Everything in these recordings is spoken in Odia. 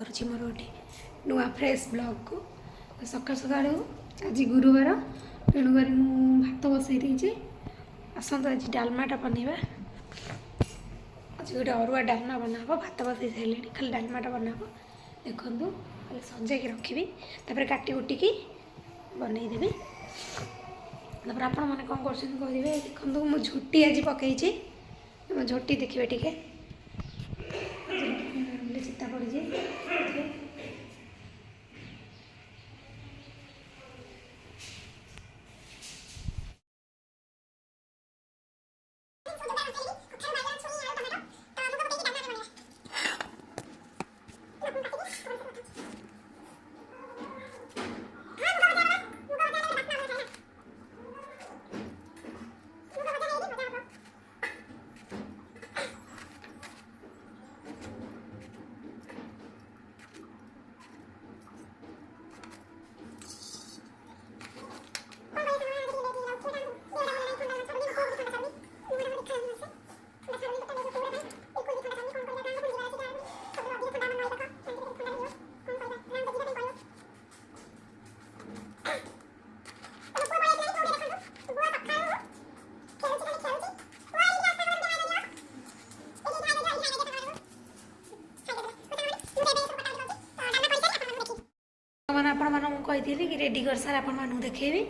କରୁଛି ମୋର ଗୋଟେ ନୂଆ ଫ୍ରେଶ୍ ବ୍ଲଗ୍କୁ ସକାଳୁ ସକାଳୁ ଆଜି ଗୁରୁବାର ତେଣୁକରି ମୁଁ ଭାତ ବସାଇ ଦେଇଛି। ଆସନ୍ତୁ ଆଜି ଡାଲମାଟା ବନେଇବା। ଆଜି ଗୋଟେ ଅରୁଆ ଡାଲମା ବନାହେବ। ଭାତ ବସାଇ ସାରିଲେଣି, ଖାଲି ଡାଲମାଟା ବନାହେବ। ଦେଖନ୍ତୁ ଖାଲି ସଜାଇକି ରଖିବି, ତାପରେ କାଟି କୁଟିକି ବନେଇଦେବି। ତାପରେ ଆପଣମାନେ କ'ଣ କରୁଛନ୍ତି କରିବେ। ଦେଖନ୍ତୁ ମୁଁ ଝୋଟି ଆଜି ପକାଇଛି, ମୋ ଝୋଟି ଦେଖିବେ ଟିକେ ଚିତା ପଡ଼ିଛି। ଆପଣମାନଙ୍କୁ କହିଥିଲି କି ରେଡ଼ି କରିସାରି ଆପଣମାନଙ୍କୁ ଦେଖେଇବି,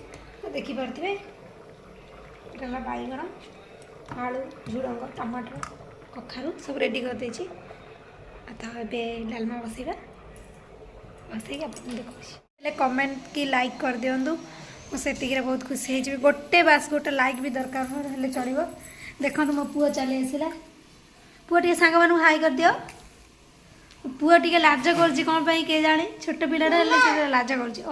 ଦେଖିପାରୁଥିବେ। ଏଇଟା ହେଲା ବାଇଗଣ, ଆଳୁ, ଝୁଡ଼ଙ୍ଗ, ଟମାଟୋ, କଖାରୁ ସବୁ ରେଡ଼ି କରିଦେଇଛି। ତ ଏବେ ଡାଲମା ବସାଇବା, ବସେଇକି ଆପଣଙ୍କୁ ଦେଖାଉଛି। ହେଲେ କମେଣ୍ଟ କି ଲାଇକ୍ କରିଦିଅନ୍ତୁ, ମୁଁ ସେତିକିରେ ବହୁତ ଖୁସି ହେଇଯିବି। ଗୋଟେ ଲାଇକ୍ ବି ଦରକାର ମୋର, ହେଲେ ଚଳିବ। ଦେଖନ୍ତୁ ମୋ ପୁଅ ଚାଲି ଆସିଲା। ପୁଅ ଟିକେ ସାଙ୍ଗମାନଙ୍କୁ ହାଇ କରିଦିଅ। ପୁଅ ଟିକେ ଲାଜ କରୁଛି କ'ଣ ପାଇଁ କେଜାଣି, ଛୋଟ ପିଲାଟା ହେଲେ ସେ ଲାଜ କରୁଛି।